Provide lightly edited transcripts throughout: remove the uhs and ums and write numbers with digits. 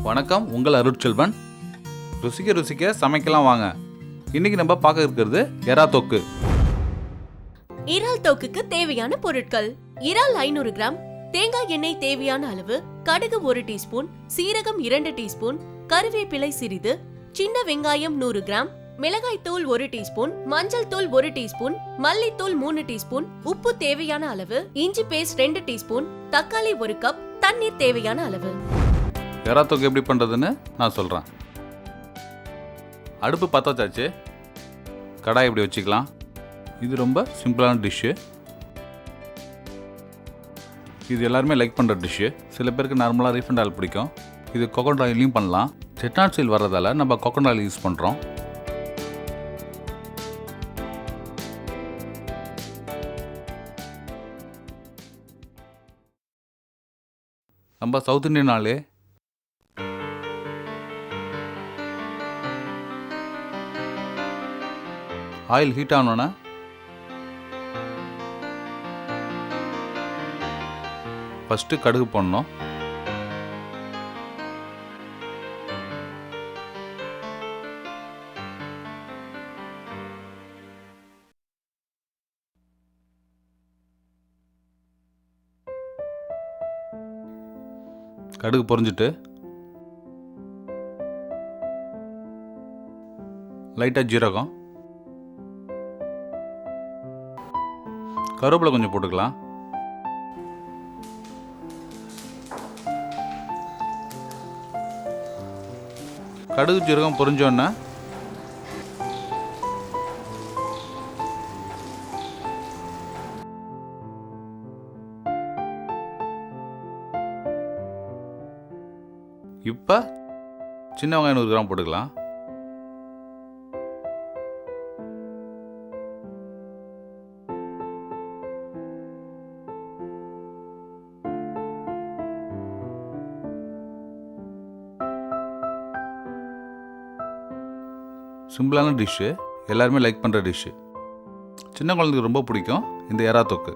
வணக்கம், உங்கள் அருட்செல்வன். ருசிக்க ருசிக்க சமைக்கலாம் வாங்க. இன்னைக்கு நம்ம பார்க்க இருக்கிறது எறா தொக்கு. இறால் தொக்குக்கு தேவையான பொருட்கள்: இறால் 500 கிராம், தேங்காய் எண்ணெய் தேவையான அளவு, கடுகு 1 டீஸ்பூன், சீரகம் 2 டீஸ்பூன், கருவேப்பிலை சிறிது, சின்ன வெங்காயம் 100 கிராம், மிளகாய் தூள் 1 டீஸ்பூன், மஞ்சள் தூள் 1 டீஸ்பூன், மல்லித்தூள் 3 டீஸ்பூன், உப்பு தேவையான அளவு, இஞ்சி பேஸ்ட் 2 டீஸ்பூன், தக்காளி 1 கப், தண்ணீர் தேவையான அளவு. எறா தொக்கு எப்படி பண்ணுறதுன்னு நான் சொல்கிறேன். அடுப்பு பற்ற வச்சாச்சு. கடாய் இப்படி வச்சுக்கலாம். இது ரொம்ப சிம்பிளான டிஷ்ஷு. இது எல்லாருமே லைக் பண்ணுற டிஷ்ஷு. சில பேருக்கு நார்மலாக ரீஃபண்ட் ஆயில் பிடிக்கும். இது கோகோனட் ஆயிலையும் பண்ணலாம். செட்நாட் சீல் வர்றதால நம்ம கோகோனட் ஆயில் யூஸ் பண்ணுறோம். நம்ம சவுத் இண்டியன் ஆளே ஆயில் ஹீட் ஆனோன்னே ஃபஸ்ட்டு கடுகு போடணும். கடுகு பொரிஞ்சிட்டு லைட்டாக ஜீரகம், கருவேப்பிலை கொஞ்சம் போட்டுக்கலாம். கடுகு ஜீரகம் பொரிஞ்சோன்னா இப்போ சின்ன வெங்காயம் 100 கிராம் போட்டுக்கலாம். சிம்பிளான டிஷ்ஷு, எல்லாருமே லைக் பண்ணுற டிஷ்ஷு. சின்ன குழந்தைக்கு ரொம்ப பிடிக்கும் இந்த எறா தொக்கு.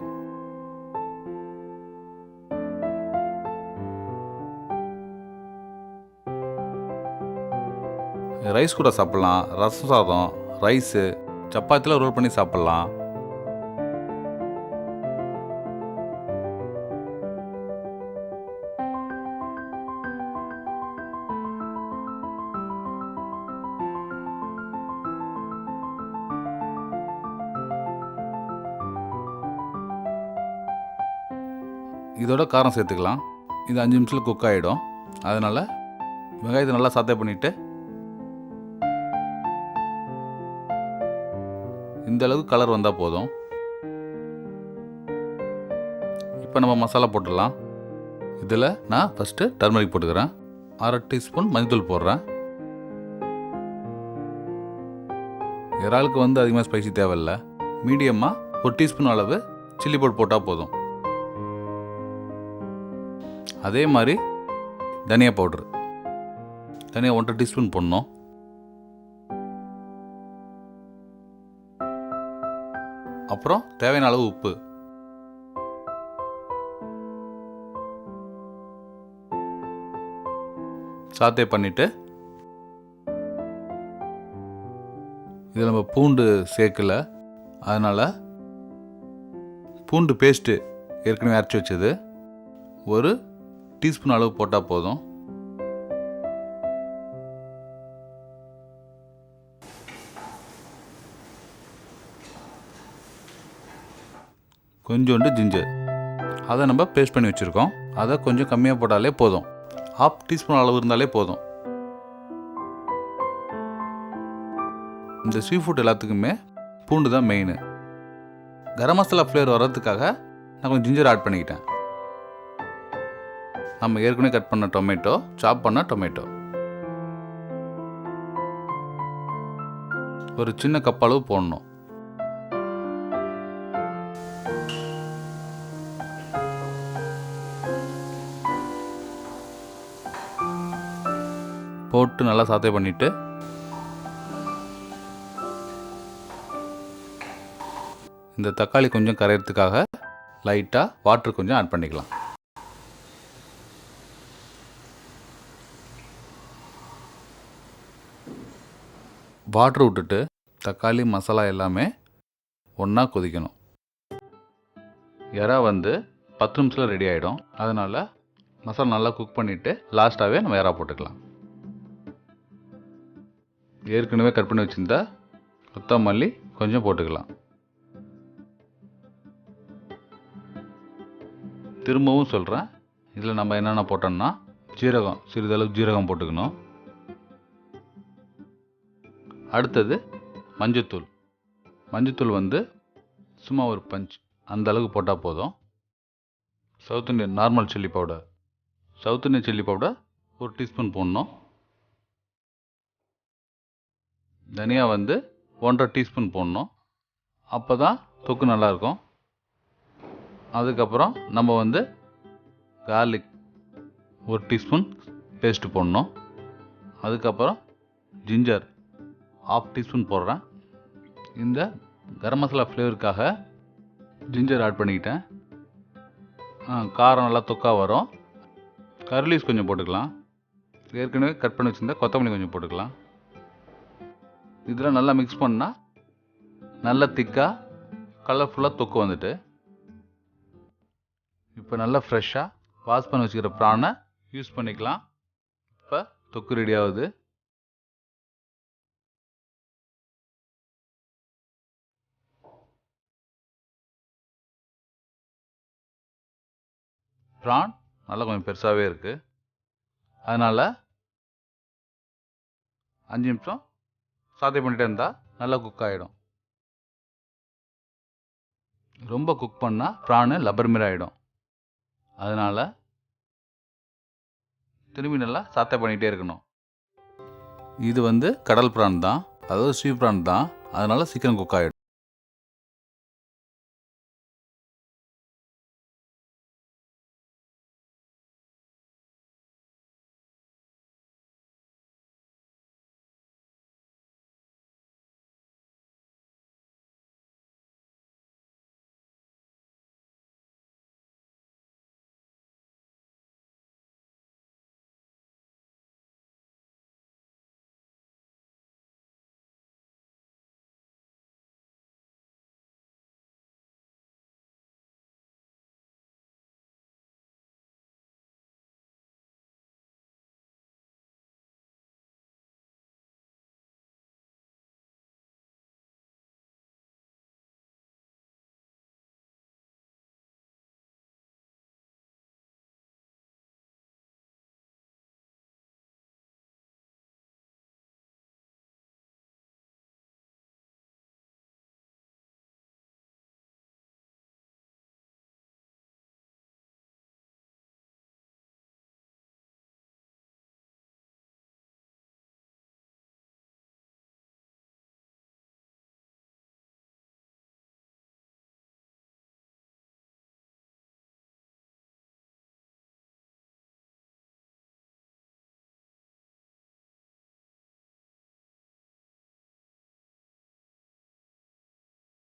ரைஸ் கூட சாப்பிட்லாம், ரசம் சாதம், ரைஸு, சப்பாத்தியில் ரோல் பண்ணி சாப்பிட்லாம். இதோட காரம் சேர்த்துக்கலாம். இது 5 நிமிஷத்தில் குக் ஆகிடும். அதனால் வெங்காயத்தை நல்லா சாத்தே பண்ணிவிட்டு இந்த அளவுக்கு கலர் வந்தால் போதும். இப்போ நம்ம மசாலா போட்டுடலாம். இதில் நான் ஃபஸ்ட்டு டர்மரிக் போட்டுக்கிறேன். 1/2 டீஸ்பூன் மஞ்சள் போடுறேன். இறாலுக்கு அதிகமாக ஸ்பைசி தேவையில்லை. மீடியமாக 1 டீஸ்பூன் அளவு சில்லி பவுடர் போட்டால் போதும். அதே மாதிரி தனியா பவுட்ரு, தனியா 1/2 டீஸ்பூன் போடணும். அப்புறம் தேவையான அளவு உப்பு. சாத்தே பண்ணிட்டு இதில் நம்ம பூண்டு சேர்க்கல, அதனால் பூண்டு பேஸ்ட்டு ஏற்கனவே அரைச்சி வச்சது 1 டீஸ்பூன் அளவு போட்டால் போதும். கொஞ்சோண்டு ஜிஞ்சர், அதை நம்ம பேஸ்ட் பண்ணி வச்சுருக்கோம். அதை கொஞ்சம் கம்மியாக போட்டாலே போதும். 1/2 டீஸ்பூன் அளவு இருந்தாலே போதும். இந்த சீ ஃபுட் எல்லாத்துக்குமே பூண்டு தான் மெயின். கரம் மசாலா ஃப்ளேவர் வர்றதுக்காக நான் கொஞ்சம் ஜிஞ்சர் ஆட் பண்ணிக்கிட்டேன். நம்ம ஏற்கனவே கட் பண்ண டொமேட்டோ, சாப் பண்ண டொமேட்டோ, ஒரு சின்ன கப் அளவு போடணும். போட்டு நல்லா சாத்தே பண்ணிட்டு இந்த தக்காளி கொஞ்சம் கரையிறதுக்காக லைட்டாக வாட்டர் கொஞ்சம் ஆட் பண்ணிக்கலாம். வாட்டர் விட்டுட்டு தக்காளி மசாலா எல்லாமே ஒன்றா கொதிக்கணும். இறா வந்து 10 நிமிஷத்தில் ரெடி ஆகிடும். அதனால் மசாலா நல்லா குக் பண்ணிவிட்டு லாஸ்ட்டாகவே நம்ம இறா போட்டுக்கலாம். ஏற்கனவே கட் பண்ணி வச்சுருந்தா கொத்தமல்லி கொஞ்சம் போட்டுக்கலாம். திரும்பவும் சொல்கிறேன், இதில் நம்ம என்னென்ன போட்டோம்னா ஜீரகம், சிறிதளவு ஜீரகம் போட்டுக்கணும். அடுத்தது மஞ்சத்தூள். மஞ்சத்தூள் வந்து சும்மா ஒரு பஞ்ச் அந்த அளவுக்கு போட்டால் போதும். South Indian normal chilli powder, south Indian chilli powder 1 teaspoon போடணும். தனியா வந்து 1.5 டீஸ்பூன் போடணும். அப்போ தான் தொக்கு நல்லாயிருக்கும். அதுக்கப்புறம் நம்ம வந்து கார்லிக் 1 டீஸ்பூன் பேஸ்ட்டு போடணும். அதுக்கப்புறம் ஜிஞ்சர் 1/2 டீஸ்பூன் போடுறேன். இந்த கரம் மசாலா ஃப்ளேவருக்காக ஜிஞ்சர் ஆட் பண்ணிக்கிட்டேன். காரம் நல்லா தொக்கா வரும். கர்லீஸ் கொஞ்சம் போட்டுக்கலாம். ஏற்கனவே கட் பண்ணி வச்சுருந்தா கொத்தமல்லி கொஞ்சம் போட்டுக்கலாம். இதெல்லாம் நல்லா மிக்ஸ் பண்ணால் நல்லா திக்காக கலர்ஃபுல்லாக தொக்கு வந்துட்டு, இப்போ நல்லா ஃப்ரெஷ்ஷாக வாஷ் பண்ணி வச்சுக்கிற ப்ரானை யூஸ் பண்ணிக்கலாம். இப்போ தொக்கு ரெடி ஆகுது. ப்ரான் நல்லா கொஞ்சம் பெருசாகவே இருக்குது. அதனால் 5 நிமிஷம் சாத்தே பண்ணிகிட்டே இருந்தால் நல்லா குக் ஆகிடும். ரொம்ப குக் பண்ணால் ப்ரானு லப்பர் மாரி ஆகிடும். அதனால் திரும்பி நல்லா சாத்தே பண்ணிகிட்டே இருக்கணும். இது வந்து கடல் ப்ரான் தான், அதாவது சீ ப்ரான் தான். அதனால் சீக்கிரம் குக் ஆகிடும்.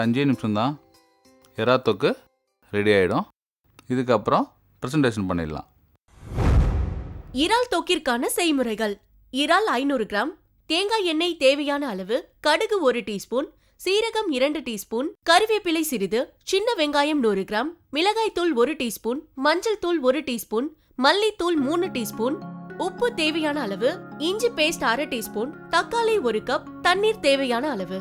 அஞ்சே நிமிஷம்தான் எறா தொக்கு ரெடி ஆகிடும். இதுக்கப்புறம் ப்ரெசன்டேஷன் பண்ணிடலாம். இறால் தொக்கிற்கான செய்முறைகள்: இறால் 500 கிராம், தேங்காய் எண்ணெய் தேவையான அளவு, கடுகு 1 டீஸ்பூன், சீரகம் 2 டீஸ்பூன், கறிவேப்பிலை சிறிது, சின்ன வெங்காயம் 100 கிராம், மிளகாய் தூள் 1 டீஸ்பூன், மஞ்சள் தூள் 1 டீஸ்பூன், மல்லித்தூள் 3 டீஸ்பூன், உப்பு தேவையான அளவு, இஞ்சி பேஸ்ட் 1/2 டீஸ்பூன், தக்காளி 1 கப், தண்ணீர் தேவையான அளவு.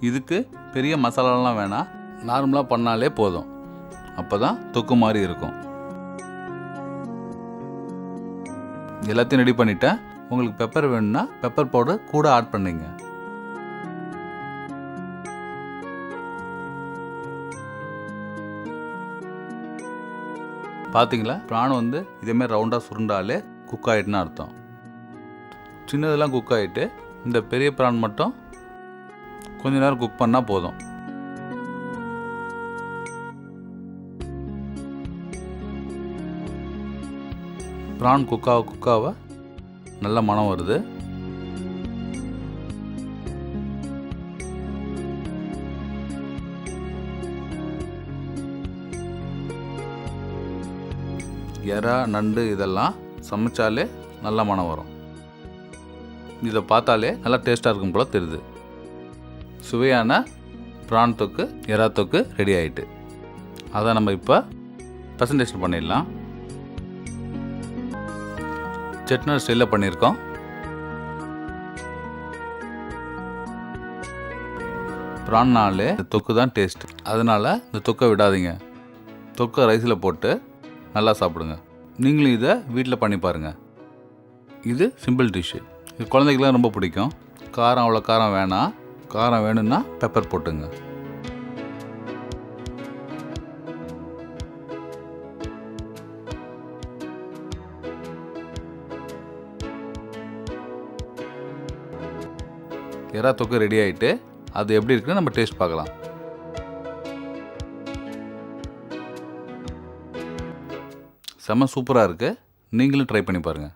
இதுக்கு பெரிய மசாலாலாம் வேணாம், நார்மலாக பண்ணாலே போதும். அப்போ தான் தொக்கு மாதிரி இருக்கும். எல்லாத்தையும் ரெடி பண்ணிட்டேன். உங்களுக்கு பெப்பர் வேணும்னா பெப்பர் பவுடர் கூட ஆட் பண்ணிங்க. பார்த்தீங்களா, ப்ரான் வந்து இதேமாதிரி ரவுண்டாக சுருண்டாலே குக் ஆகிட்டுன்னு அர்த்தம். சின்னதெல்லாம் குக் ஆகிட்டு இந்த பெரிய ப்ரான் மட்டும் கொஞ்ச நேரம் குக் பண்ணால் போதும். ப்ரான் குக்காக நல்ல மனம் வருது. எறா, நண்டு இதெல்லாம் சமைச்சாலே நல்ல மனம் வரும். இதை பார்த்தாலே நல்லா டேஸ்ட்டாக இருக்கும் போல் தெரியுது. சுவையான ப்ரான் தொக்கு எறா தொக்கு ரெடி ஆகிட்டு. அதை நம்ம இப்போ ப்ரெசன்டேஷன் பண்ணிடலாம். செட்னர் ஸ்டைலில் பண்ணியிருக்கோம். ப்ரான்னாலே தொக்கு தான் டேஸ்ட். அதனால் இந்த தொக்கை விடாதீங்க. தொக்கை ரைஸில் போட்டு நல்லா சாப்பிடுங்க. நீங்களும் இதை வீட்டில் பண்ணி பாருங்கள். இது சிம்பிள் டிஷ்ஷு. இது குழந்தைக்கெலாம் ரொம்ப பிடிக்கும். காரம் அவ்வளோ காரம் வேணாம். காரம் வேணும்னா பெப்பர் போட்டுங்க. எறா தொக்கு ரெடி ஆகிட்டு அது எப்படி இருக்குன்னு நம்ம டேஸ்ட் பார்க்கலாம். செம்ம சூப்பராக இருக்குது. நீங்களும் ட்ரை பண்ணி பாருங்கள்.